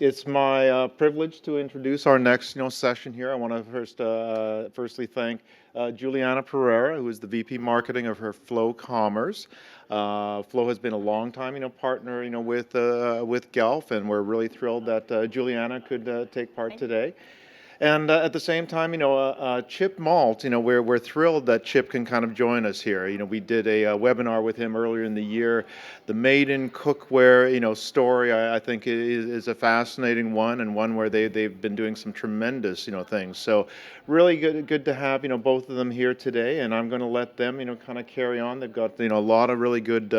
It's my privilege to introduce our next, session here. I want to firstly thank Juliana Pereira, who is the VP Marketing of her Flow Commerce. Flow has been a long time, partner, with GELF, and we're really thrilled that Juliana could take part today. And at the same time, Chip Malt, we're thrilled that Chip can kind of join us here. We did a webinar with him earlier in the year. The Made In Cookware, story, I think is a fascinating one, and one where they've been doing some tremendous, things. So really good to have, both of them here today, and I'm going to let them, kind of carry on. They've got, a lot of really good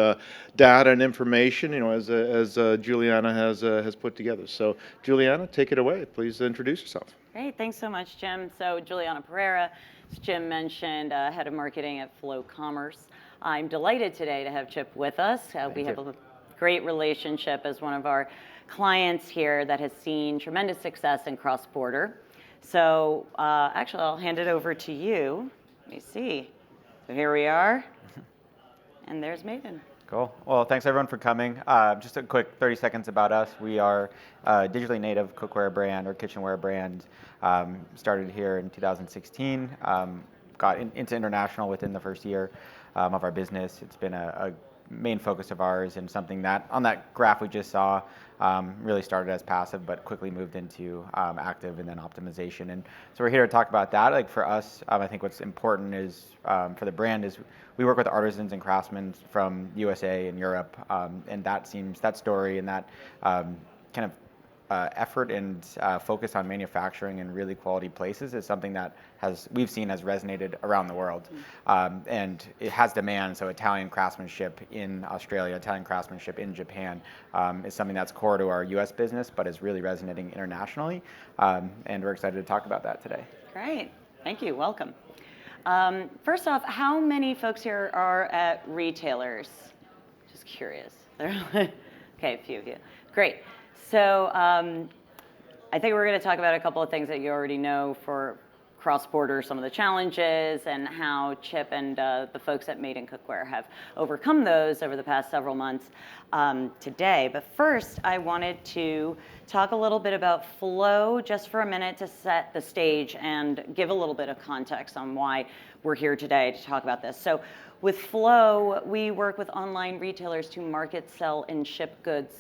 data and information, as Juliana has put together. So Juliana, take it away. Please introduce yourself. Great, thanks so much, Jim. So Juliana Pereira, as Jim mentioned, head of marketing at Flow Commerce. I'm delighted today to have Chip with us. We have a great relationship as one of our clients here that has seen tremendous success in cross-border. So actually, I'll hand it over to you. Let me see. So here we are, and there's Made In. Cool. Well, thanks everyone for coming. Just a quick 30 seconds about us. We are a digitally native cookware brand or kitchenware brand. Started here in 2016. Got into international within the first year of our business. It's been a main focus of ours, and something that on that graph we just saw really started as passive but quickly moved into active and then optimization. And so we're here to talk about that. Like for us, I think what's important is for the brand is we work with artisans and craftsmen from USA and Europe, and that story and that kind of effort and focus on manufacturing in really quality places is something that we've seen has resonated around the world. And it has demand, so Italian craftsmanship in Australia, Italian craftsmanship in Japan is something that's core to our US business, but is really resonating internationally. And we're excited to talk about that today. Great, thank you, welcome. First off, how many folks here are at retailers? Just curious. Okay, a few of you. Great. So I think we're going to talk about a couple of things that you already know for cross-border, some of the challenges, and how Chip and the folks at Made In Cookware have overcome those over the past several months today. But first, I wanted to talk a little bit about Flow just for a minute to set the stage and give a little bit of context on why we're here today to talk about this. So with Flow, we work with online retailers to market, sell, and ship goods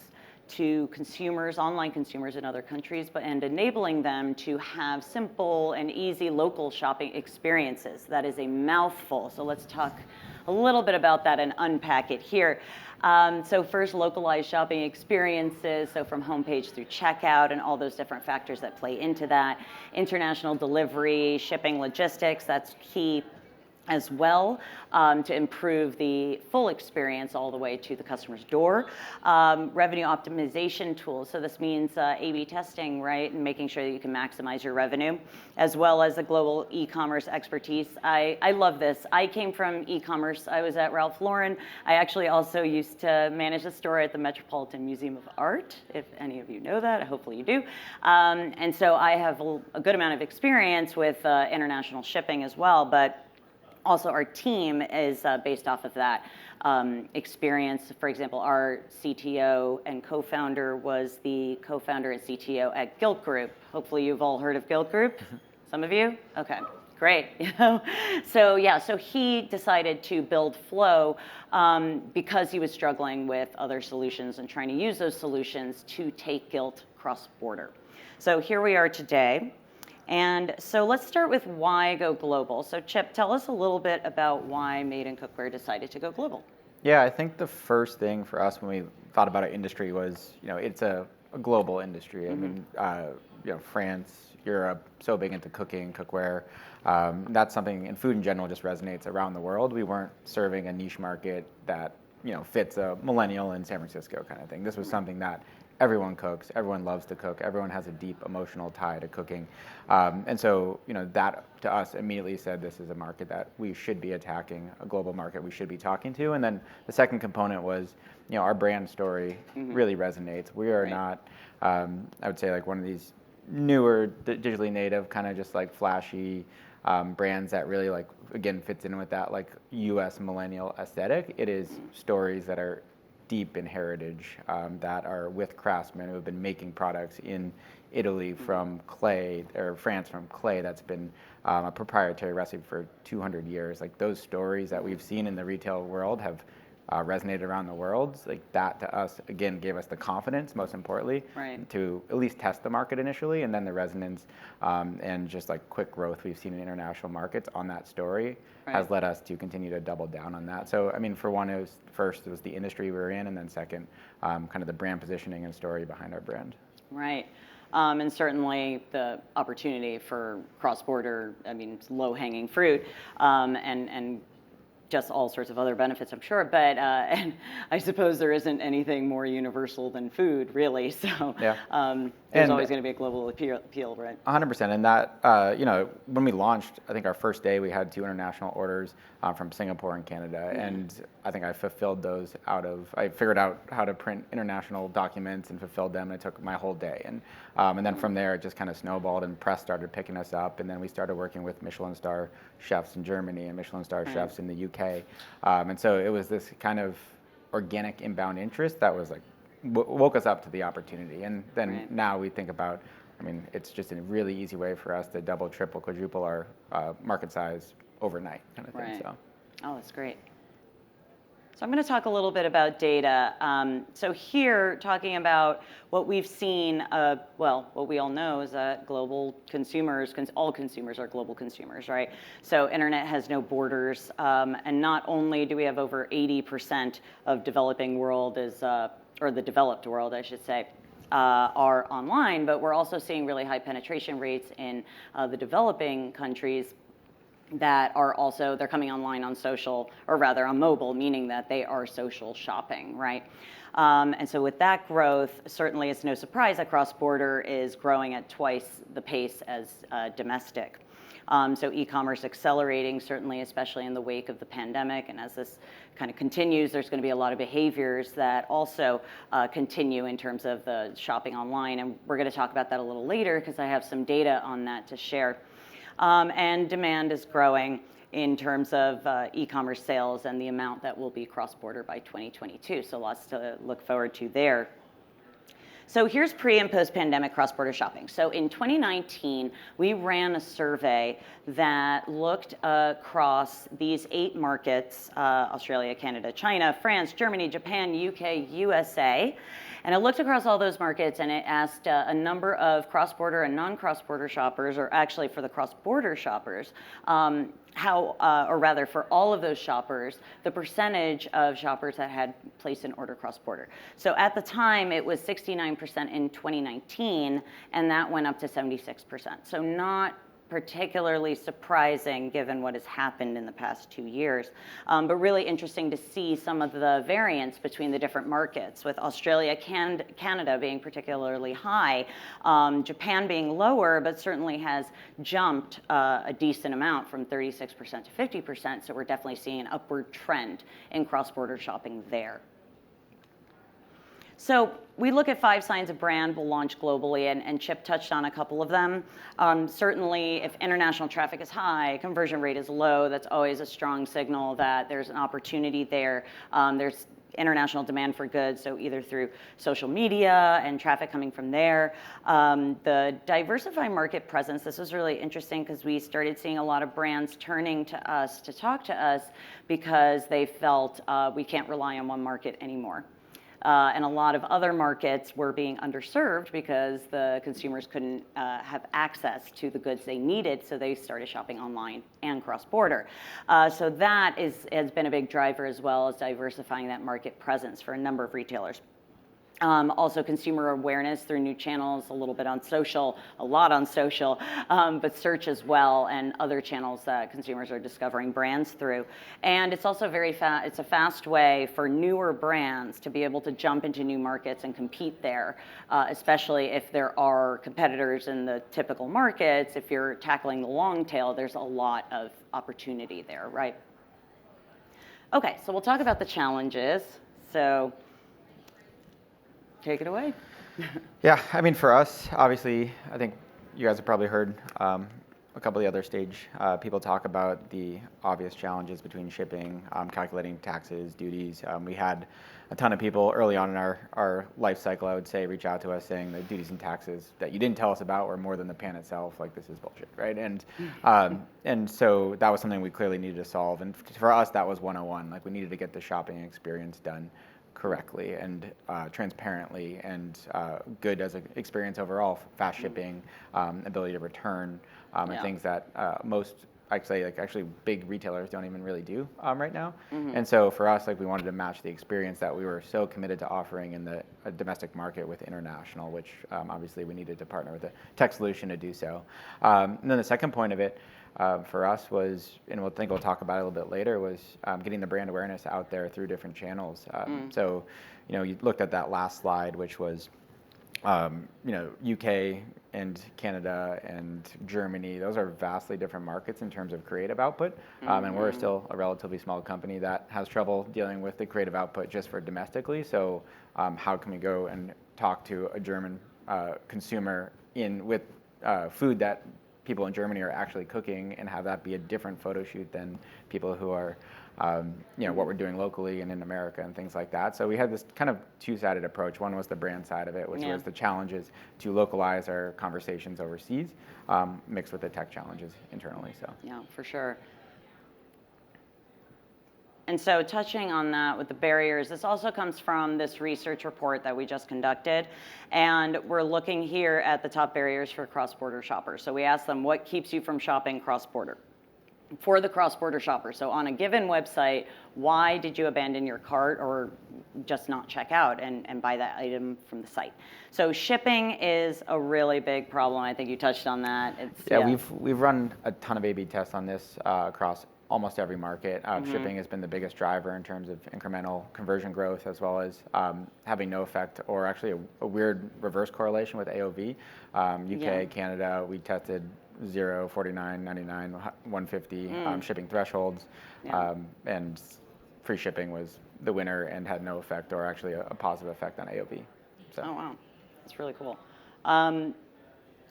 to consumers, online consumers in other countries, and enabling them to have simple and easy local shopping experiences. That is a mouthful, so let's talk a little bit about that and unpack it here. So first, localized shopping experiences, so from homepage through checkout and all those different factors that play into that. International delivery, shipping, logistics, that's key as well, to improve the full experience all the way to the customer's door. Revenue optimization tools, so this means A/B testing, right, and making sure that you can maximize your revenue, as well as the global e-commerce expertise. I love this. I came from e-commerce. I was at Ralph Lauren. I actually also used to manage a store at the Metropolitan Museum of Art, if any of you know that. Hopefully you do. And so I have a good amount of experience with international shipping as well, but also, our team is based off of that experience. For example, our CTO and co-founder was the co-founder and CTO at GELF Group. Hopefully, you've all heard of GELF Group. Some of you? Okay, great. So he decided to build Flow because he was struggling with other solutions and trying to use those solutions to take GELF cross-border. So here we are today. And so let's start with why go global. So Chip, tell us a little bit about why Made In Cookware decided to go global. Yeah, I think the first thing for us when we thought about our industry was, it's a global industry. I mean, France, Europe, so big into cooking, cookware. That's something in food in general just resonates around the world. We weren't serving a niche market that, fits a millennial in San Francisco kind of thing. This was something that everyone cooks, everyone loves to cook, everyone has a deep emotional tie to cooking. And so, that to us immediately said this is a market that we should be attacking, a global market we should be talking to. And then the second component was, our brand story really resonates. We are not, I would say, like one of these newer digitally native kind of just like flashy brands that really fits in with that like US millennial aesthetic. It is stories that are deep in heritage that are with craftsmen who have been making products in Italy from clay, or France from clay that's been a proprietary recipe for 200 years. Like those stories that we've seen in the retail world have resonated around the world. Like that to us, again, gave us the confidence, most importantly, Right. to at least test the market initially, and then the resonance and just like quick growth we've seen in international markets on that story has led us to continue to double down on that. So, I mean, for one, it was the industry we were in, and then second, kind of the brand positioning and story behind our brand. Right. And certainly the opportunity for cross-border, I mean, it's low-hanging fruit, and just all sorts of other benefits, I'm sure. But and I suppose there isn't anything more universal than food, really. So Yeah. there's always going to be a global appeal, right? 100%. And that, when we launched, I think our first day we had 2 international orders from Singapore and Canada. Mm-hmm. And I think I fulfilled those I figured out how to print international documents and fulfilled them. And it took my whole day. And then from there, it just kind of snowballed and press started picking us up. And then we started working with Michelin star chefs in Germany and Michelin star chefs in the UK. And so it was this kind of organic inbound interest that was like, woke us up to the opportunity. And then now we think about, I mean, it's just a really easy way for us to double, triple, quadruple our market size overnight kind of thing. Right. So. Oh, that's great. So I'm going to talk a little bit about data. So here, talking about what we've seen, what we all know is that global consumers, all consumers are global consumers, right? So internet has no borders. And not only do we have over 80% of developing world or the developed world, I should say, are online, but we're also seeing really high penetration rates in the developing countries that are also, they're coming online on social, or rather on mobile, meaning that they are social shopping, right? And so with that growth, certainly it's no surprise that cross-border is growing at twice the pace as domestic. So e-commerce accelerating, certainly, especially in the wake of the pandemic. And as this kind of continues, there's going to be a lot of behaviors that also continue in terms of the shopping online. And we're going to talk about that a little later because I have some data on that to share. And demand is growing in terms of e-commerce sales and the amount that will be cross-border by 2022. So lots to look forward to there. So here's pre and post-pandemic cross-border shopping. So in 2019, we ran a survey that looked across these 8 markets, Australia, Canada, China, France, Germany, Japan, UK, USA. And it looked across all those markets and it asked a number of cross-border and non-cross-border shoppers, or actually for the cross-border shoppers, or rather for all of those shoppers, the percentage of shoppers that had placed an order cross-border. So at the time, it was 69% in 2019, and that went up to 76%. So not particularly surprising given what has happened in the past 2 years, but really interesting to see some of the variance between the different markets, with Australia, Canada being particularly high, Japan being lower, but certainly has jumped a decent amount from 36% to 50%, so we're definitely seeing an upward trend in cross-border shopping there. So we look at 5 signs a brand will launch globally, and Chip touched on a couple of them. Certainly, if international traffic is high, conversion rate is low, that's always a strong signal that there's an opportunity there. There's international demand for goods, so either through social media and traffic coming from there. The diversified market presence, this was really interesting because we started seeing a lot of brands turning to us to talk to us because they felt we can't rely on one market anymore. And a lot of other markets were being underserved because the consumers couldn't have access to the goods they needed, so they started shopping online and cross-border. So that has been a big driver, as well as diversifying that market presence for a number of retailers. Also consumer awareness through new channels, a little bit on social, a lot on social, but search as well, and other channels that consumers are discovering brands through. And it's also it's a fast way for newer brands to be able to jump into new markets and compete there, especially if there are competitors in the typical markets. If you're tackling the long tail, there's a lot of opportunity there, right? Okay, so we'll talk about the challenges. So take it away. Yeah, I mean, for us, obviously, I think you guys have probably heard a couple of the other stage people talk about the obvious challenges between shipping, calculating taxes, duties. We had a ton of people early on in our life cycle, I would say, reach out to us saying the duties and taxes that you didn't tell us about were more than the pan itself. Like, this is bullshit, right? And so that was something we clearly needed to solve. And for us, that was 101. Like, we needed to get the shopping experience done correctly and transparently and good as an experience overall. Fast shipping, ability to return, and things that most, I'd say, like, actually big retailers don't even really do right now. And so for us, like, we wanted to match the experience that we were so committed to offering in the domestic market with international, which obviously we needed to partner with a tech solution to do so. And then the second point of it for us was, and we'll talk about it a little bit later, was getting the brand awareness out there through different channels. So, you looked at that last slide, which was, UK and Canada and Germany. Those are vastly different markets in terms of creative output. And we're still a relatively small company that has trouble dealing with the creative output just for domestically. So how can we go and talk to a German consumer with food that people in Germany are actually cooking and have that be a different photo shoot than people who are, what we're doing locally and in America and things like that. So we had this kind of two-sided approach. One was the brand side of it, which was the challenges to localize our conversations overseas, mixed with the tech challenges internally. So yeah, for sure. And so touching on that with the barriers, this also comes from this research report that we just conducted. And we're looking here at the top barriers for cross-border shoppers. So we asked them, what keeps you from shopping cross-border? For the cross-border shopper. So on a given website, why did you abandon your cart or just not check out and buy that item from the site? So shipping is a really big problem. I think you touched on that. We've run a ton of A/B tests on this across almost every market. Shipping has been the biggest driver in terms of incremental conversion growth, as well as having no effect or actually a weird reverse correlation with AOV. UK, Canada, we tested 0, 49, 99, 150 shipping thresholds, and free shipping was the winner and had no effect or actually a positive effect on AOV. So. Oh, wow. That's really cool.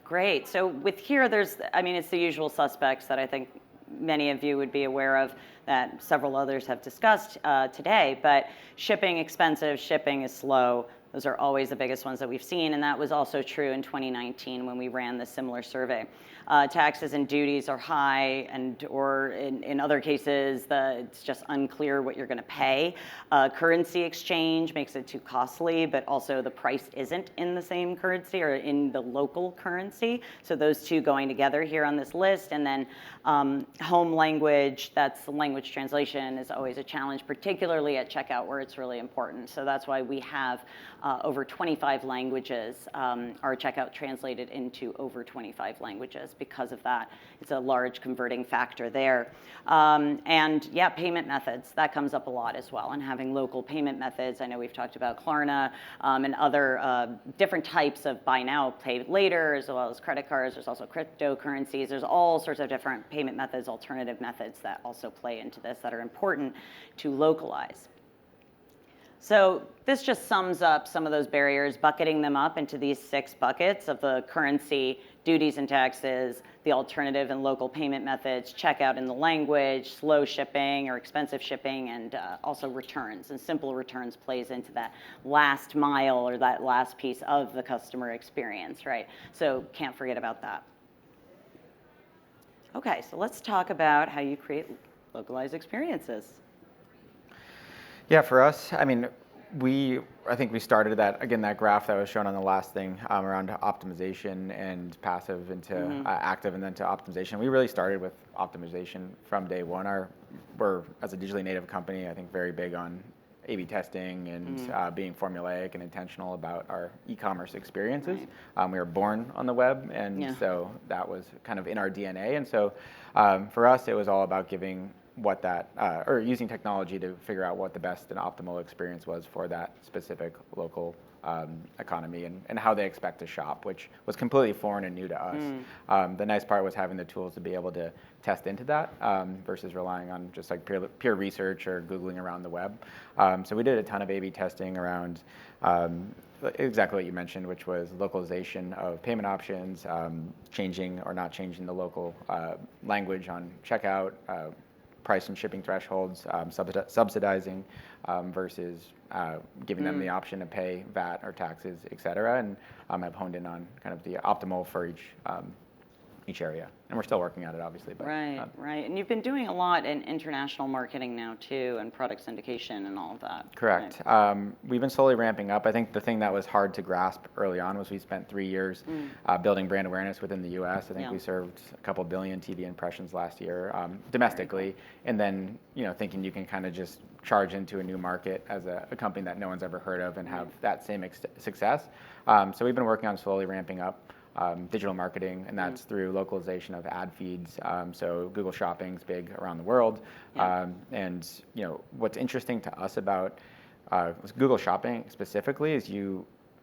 Great. So with here, it's the usual suspects that I think many of you would be aware of that several others have discussed today, but shipping expensive, shipping is slow. Those are always the biggest ones that we've seen, and that was also true in 2019 when we ran the similar survey. Taxes and duties are high, or in other cases, it's just unclear what you're going to pay. Currency exchange makes it too costly, but also the price isn't in the same currency or in the local currency. So those two going together here on this list, and then home language, that's the language translation, is always a challenge, particularly at checkout where it's really important. So that's why we have over 25 languages, our checkout translated into over 25 languages. Because of that, it's a large converting factor there. Payment methods, that comes up a lot as well, and having local payment methods. I know we've talked about Klarna and other different types of buy now, pay later, as well as credit cards. There's also cryptocurrencies. There's all sorts of different payment methods, alternative methods that also play into this that are important to localize. So this just sums up some of those barriers, bucketing them up into these 6 buckets of the currency, duties and taxes, the alternative and local payment methods, checkout in the language, slow shipping or expensive shipping, and also returns. And simple returns plays into that last mile or that last piece of the customer experience, right? So can't forget about that. Okay, so let's talk about how you create localized experiences. Yeah, for us, I think we started that graph that was shown on the last thing around optimization and passive into active and then to optimization. We really started with optimization from day one. We're, as a digitally native company, I think very big on A/B testing and being formulaic and intentional about our e-commerce experiences. Right. We were born on the web, and so that was kind of in our DNA. And so for us, it was all about giving or using technology to figure out what the best and optimal experience was for that specific local economy and how they expect to shop, which was completely foreign and new to us. The nice part was having the tools to be able to test into that versus relying on just like pure research or Googling around the web. So we did a ton of A/B testing around exactly what you mentioned, which was localization of payment options, changing or not changing the local language on checkout, price and shipping thresholds, subsidizing versus giving them the option to pay VAT or taxes, et cetera, and have honed in on kind of the optimal for each area. And we're still working at it, obviously. But, right, right. And you've been doing a lot in international marketing now, too, and product syndication and all of that. Correct. Right. We've been slowly ramping up. I think the thing that was hard to grasp early on was we spent 3 years building brand awareness within the U.S. I think we served a couple billion TV impressions last year domestically, cool. And then thinking you can kind of just charge into a new market as a company that no one's ever heard of and have that same success. So we've been working on slowly ramping up digital marketing, and that's through localization of ad feeds. So Google Shopping's big around the world, and what's interesting to us about Google Shopping specifically is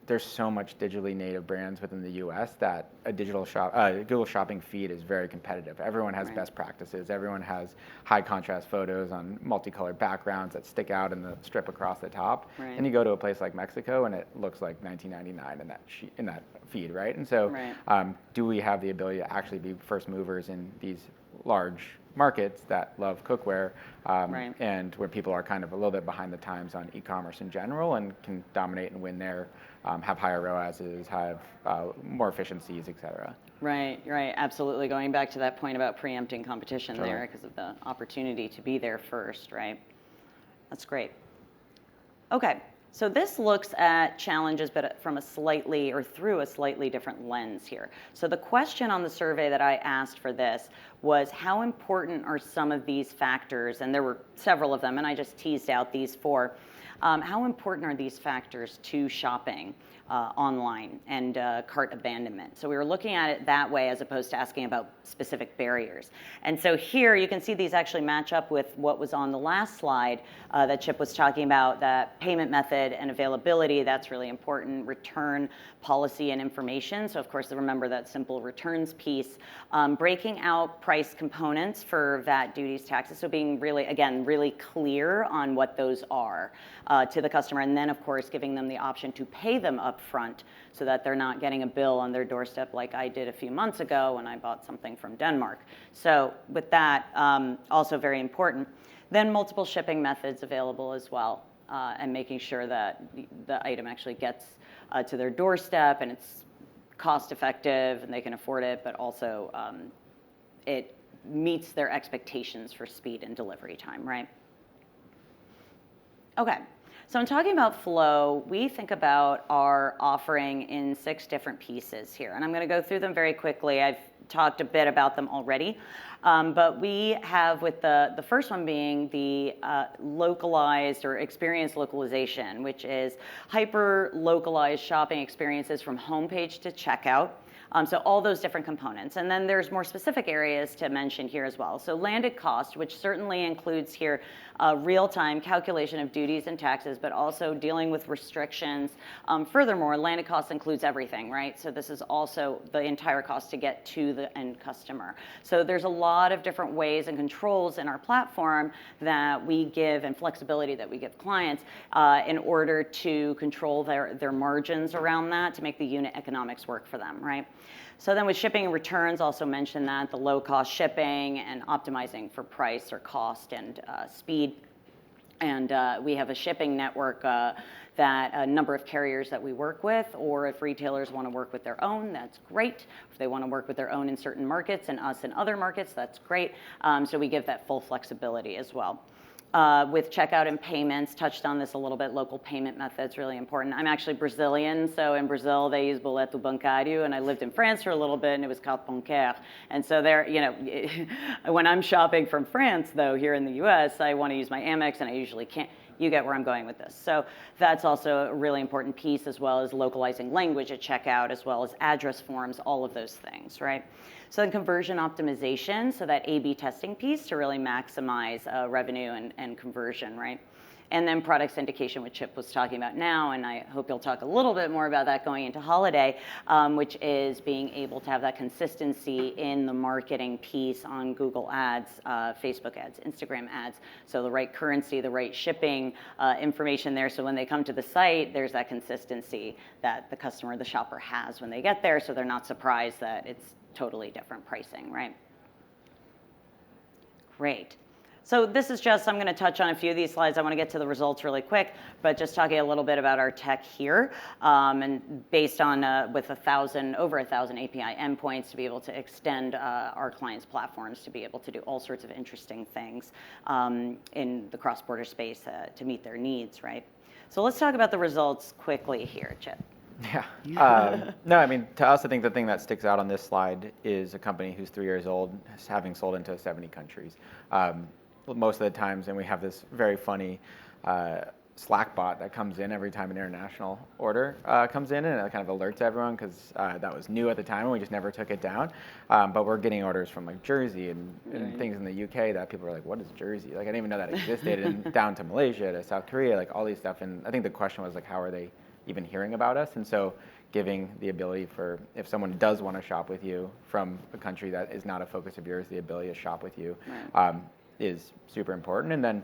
there's so much digitally native brands within the U.S. that a Google Shopping feed is very competitive. Everyone has best practices. Everyone has high contrast photos on multicolored backgrounds that stick out in the strip across the top. Right. And you go to a place like Mexico and it looks like 1999 in that feed, right? And so, do we have the ability to actually be first movers in these large markets that love cookware, and where people are kind of a little bit behind the times on e-commerce in general and can dominate and win there, have higher ROASs, have more efficiencies, et cetera. Right, right, absolutely. Going back to that point about preempting competition there because of the opportunity to be there first, right? That's great. Okay, so this looks at challenges, but from through a slightly different lens here. So the question on the survey that I asked for this was, how important are some of these factors? And there were several of them, and I just teased out these 4. How important are these factors to shopping online and cart abandonment? So we were looking at it that way as opposed to asking about specific barriers. And so here you can see these actually match up with what was on the last slide that Chip was talking about, that payment method and availability. That's really important. Return policy and information. So of course, remember that simple returns piece. Breaking out price components for VAT, duties, taxes. So being really clear on what those are to the customer. And then of course, giving them the option to pay them up front so that they're not getting a bill on their doorstep like I did a few months ago when I bought something from Denmark. So with that, also very important. Then multiple shipping methods available as well, and making sure that the item actually gets to their doorstep and it's cost effective and they can afford it, but also it meets their expectations for speed and delivery time, right? Okay. So in talking about flow, we think about our offering in 6 different pieces here. And I'm going to go through them very quickly. I've talked a bit about them already. But we have, with the first one being the localized or experience localization, which is hyper-localized shopping experiences from homepage to checkout. So all those different components. And then there's more specific areas to mention here as well. So landed cost, which certainly includes here real-time calculation of duties and taxes, but also dealing with restrictions. Furthermore, landed cost includes everything, right? So this is also the entire cost to get to the end customer. So there's a lot of different ways and controls in our platform that we give and flexibility that we give clients in order to control their margins around that to make the unit economics work for them, right? So then with shipping and returns, also mention that the low-cost shipping and optimizing for price or cost and speed. And we have a shipping network that a number of carriers that we work with, or if retailers want to work with their own, that's great. If they want to work with their own in certain markets and us in other markets, that's great. So we give that full flexibility as well. With checkout and payments, touched on this a little bit, local payment methods, really important. I'm actually Brazilian, so in Brazil they use boleto bancário, and I lived in France for a little bit, and it was carte bancaire. And so there, when I'm shopping from France, though, here in the US, I want to use my Amex, and I usually can't. You get where I'm going with this. So that's also a really important piece, as well as localizing language at checkout, as well as address forms, all of those things, right? So then conversion optimization, so that A/B testing piece to really maximize revenue and conversion, right? And then product syndication, which Chip was talking about now, and I hope you'll talk a little bit more about that going into holiday, which is being able to have that consistency in the marketing piece on Google Ads, Facebook ads, Instagram ads. So the right currency, the right shipping information there. So when they come to the site, there's that consistency that the customer, the shopper has when they get there, so they're not surprised that it's totally different pricing, right? Great. So this is just, I'm going to touch on a few of these slides. I want to get to the results really quick, but just talking a little bit about our tech here, and based on with over 1,000 API endpoints to be able to extend our clients' platforms to be able to do all sorts of interesting things in the cross-border space to meet their needs, right? So let's talk about the results quickly here, Chip. Yeah. No, I mean, to us, I think the thing that sticks out on this slide is a company who's 3 years old, having sold into 70 countries. Most of the times, and we have this very funny Slack bot that comes in every time an international order comes in, and it kind of alerts everyone because that was new at the time and we just never took it down. But we're getting orders from like Jersey and things in the UK that people are like, what is Jersey? Like, I didn't even know that existed, and down to Malaysia, to South Korea, like all these stuff. And I think the question was like, how are they even hearing about us? And so giving the ability for, if someone does want to shop with you from a country that is not a focus of yours, the ability to shop with you is super important. And then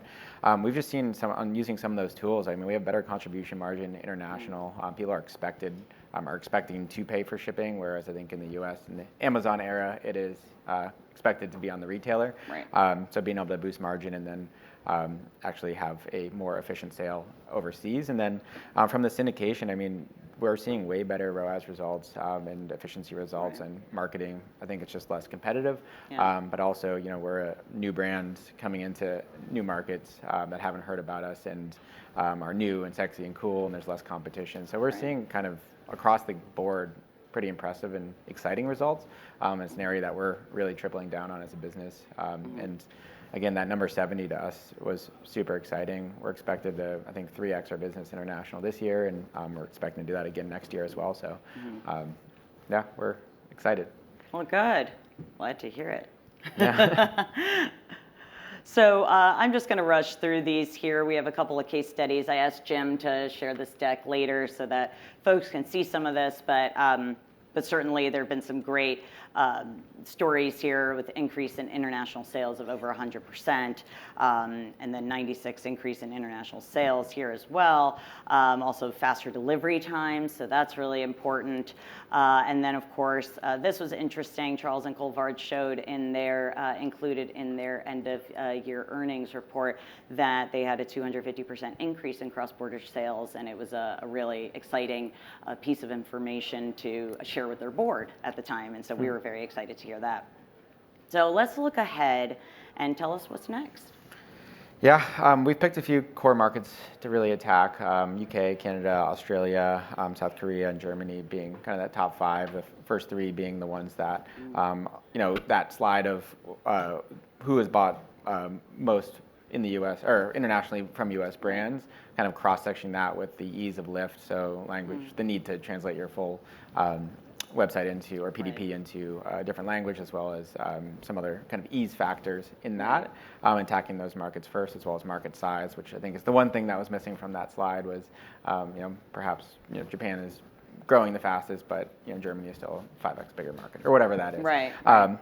we've just seen on using some of those tools, I mean, we have better contribution margin international. People are expecting to pay for shipping, whereas I think in the US, in the Amazon era, it is expected to be on the retailer. Right. So being able to boost margin and then actually have a more efficient sale overseas. And then from the syndication, I mean, we're seeing way better ROAS results and efficiency results and marketing. I think it's just less competitive, but also, you know, we're a new brand coming into new markets that haven't heard about us and are new and sexy and cool, and there's less competition. So we're seeing kind of across the board pretty impressive and exciting results. It's an area that we're really tripling down on as a business. And again, that number 70 to us was super exciting. We're expected to, I think, 3x our business international this year, and we're expecting to do that again next year as well. So, yeah, we're excited. Well, good. Glad to hear it. Yeah. So I'm just going to rush through these here. We have a couple of case studies. I asked Jim to share this deck later so that folks can see some of this, but certainly there have been some great stories here with increase in international sales of over 100%, and then 96 increase in international sales here as well. Also faster delivery times, so that's really important. And then of course, this was interesting. Charles and Colvard showed in their, included in their end of year earnings report that they had a 250% increase in cross-border sales, and it was a really exciting piece of information to share with their board at the time, and so we were very excited to hear that. So let's look ahead and tell us what's next. Yeah, we've picked a few core markets to really attack, UK, Canada, Australia, South Korea, and Germany being kind of that top 5, the first 3 being the ones that, you know, that slide of who has bought most in the US or internationally from US brands, kind of cross-sectioning that with the ease of lift, so language, the need to translate your full website into, or PDP into a different language, as well as some other kind of ease factors in that, attacking those markets first, as well as market size, which I think is the one thing that was missing from that slide was, you know, perhaps, you know, Japan is growing the fastest, but, you know, Germany is still a 5x bigger market, or whatever that is. Right.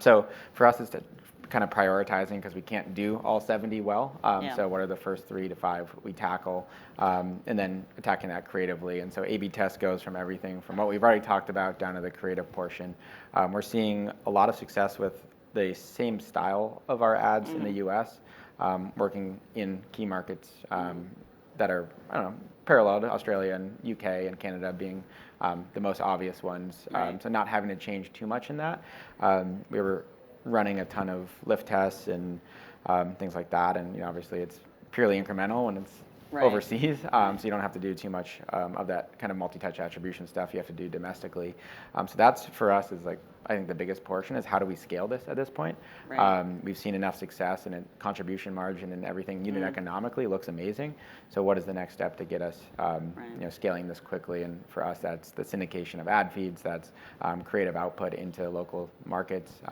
So for us, it's to kind of prioritizing, because we can't do all 70 well. So what are the first 3 to 5 we tackle, and then attacking that creatively. And so A/B test goes from everything from what we've already talked about down to the creative portion. We're seeing a lot of success with the same style of our ads in the US, working in key markets that are, I don't know, parallel to Australia and UK and Canada being the most obvious ones. So not having to change too much in that. We were running a ton of lift tests and things like that, and, you know, obviously it's purely incremental when it's overseas, so you don't have to do too much of that kind of multi-touch attribution stuff you have to do domestically. So that's, for us, is like, I think the biggest portion is how do we scale this at this point. We've seen enough success, and contribution margin and everything unit economically looks amazing. So what is the next step to get us you know, scaling this quickly? And for us, that's the syndication of ad feeds, that's creative output into local markets.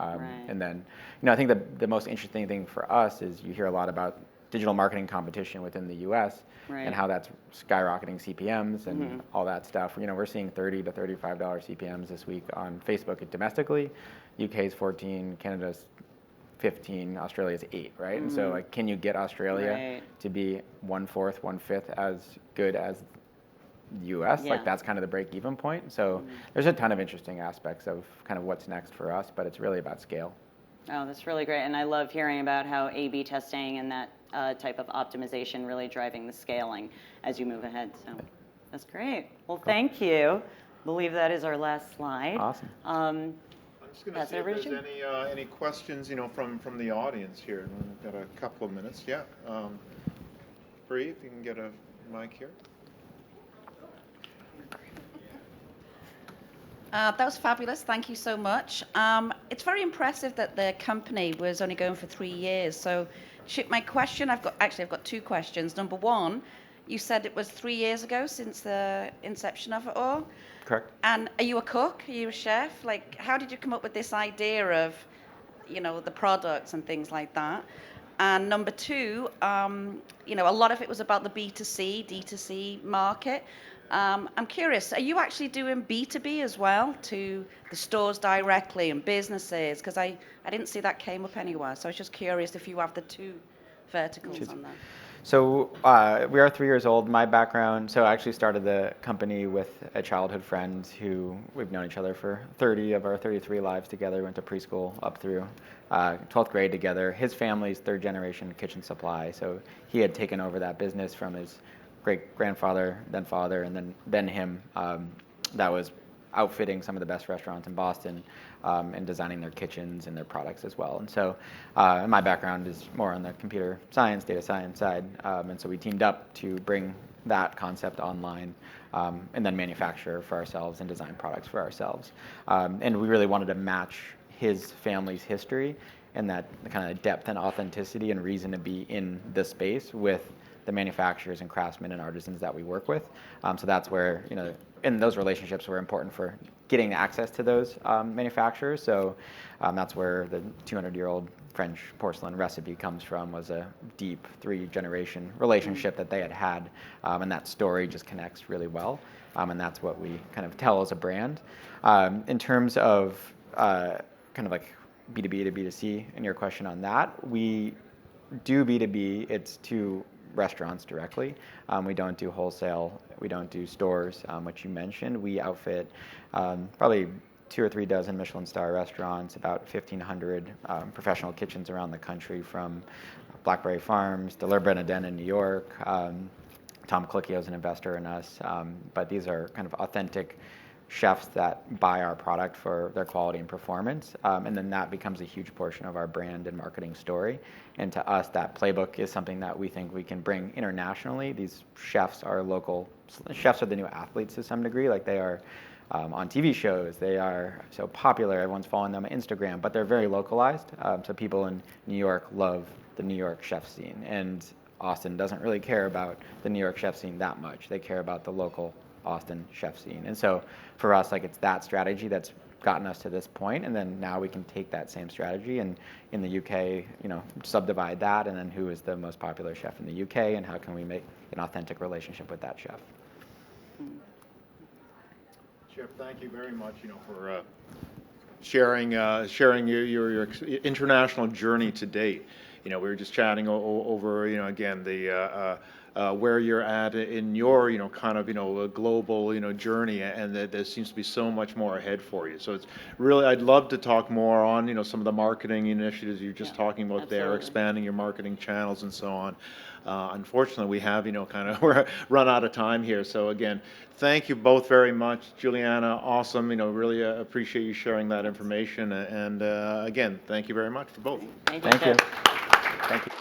And then, you know, I think the most interesting thing for us is you hear a lot about digital marketing competition within the U.S. Right. and how that's skyrocketing CPMs and all that stuff. We're seeing $30 to $35 CPMs this week on Facebook domestically. UK's 14, Canada's 15, Australia's 8, right? And so like, can you get Australia to be 1/4, 1/5 as good as the US? Yeah. Like that's kind of the break-even point. So there's a ton of interesting aspects of kind of what's next for us, but it's really about scale. Oh, that's really great. And I love hearing about how A/B testing and that type of optimization really driving the scaling as you move ahead. So that's great. Well, thank you. I believe that is our last slide. Awesome. I'm just going to see if there's any questions, from the audience here. We've got a couple of minutes. Yeah. Bree, if you can get a mic here. That was fabulous. Thank you so much. It's very impressive that the company was only going for 3 years. So, Chip, my question, I've got 2 questions. Number one, you said it was 3 years ago since the inception of it all. Correct. And are you a cook? Are you a chef? Like, how did you come up with this idea of, the products and things like that? And number two, a lot of it was about the B2C, D2C market. I'm curious, are you actually doing B2B as well to the stores directly and businesses? Because I didn't see that came up anywhere. So I was just curious if you have the 2 verticals on that. So we are 3 years old. My background, so I actually started the company with a childhood friend who we've known each other for 30 of our 33 lives together. We went to preschool up through 12th grade together. His family's 3rd generation kitchen supply. So he had taken over that business from his great grandfather, then father, and then him. That was outfitting some of the best restaurants in Boston and designing their kitchens and their products as well. And so my background is more on the computer science, data science side. And so we teamed up to bring that concept online and then manufacture for ourselves and design products for ourselves. And we really wanted to match his family's history and that kind of depth and authenticity and reason to be in the space with the manufacturers and craftsmen and artisans that we work with. So that's where, and those relationships were important for getting access to those manufacturers. So that's where the 200-year-old French porcelain recipe comes from, was a deep 3-generation relationship that they had. And that story just connects really well. And that's what we kind of tell as a brand. In terms of kind of like B2B to B2C, and your question on that, we do B2B, it's to restaurants directly. We don't do wholesale. We don't do stores, which you mentioned. We outfit probably 2 or 3 dozen Michelin star restaurants, about 1,500 professional kitchens around the country, from Blackberry Farms to Le Bernardin in New York. Tom Colicchio is an investor in us. But these are kind of authentic chefs that buy our product for their quality and performance. And then that becomes a huge portion of our brand and marketing story. And to us, that playbook is something that we think we can bring internationally. These chefs are local. Chefs are the new athletes to some degree. Like they are on TV shows. They are so popular. Everyone's following them on Instagram, but they're very localized. So people in New York love the New York chef scene. And Austin doesn't really care about the New York chef scene that much. They care about the local Austin chef scene. And so for us, like, it's that strategy that's gotten us to this point, and then now we can take that same strategy and in the UK, subdivide that, and then who is the most popular chef in the UK, and how can we make an authentic relationship with that chef. Chef, thank you very much, for sharing your international journey to date. We were just chatting over, again, the where you're at in your, kind of, global, journey, and that there seems to be so much more ahead for you. So it's really, I'd love to talk more on, some of the marketing initiatives you're just talking about there, expanding your marketing channels and so on. Unfortunately, we have, kind of we're run out of time here. So again, thank you both very much. Juliana, awesome. Really appreciate you sharing that information. And again, thank you very much for both. Thank you. Thank you. Thank you.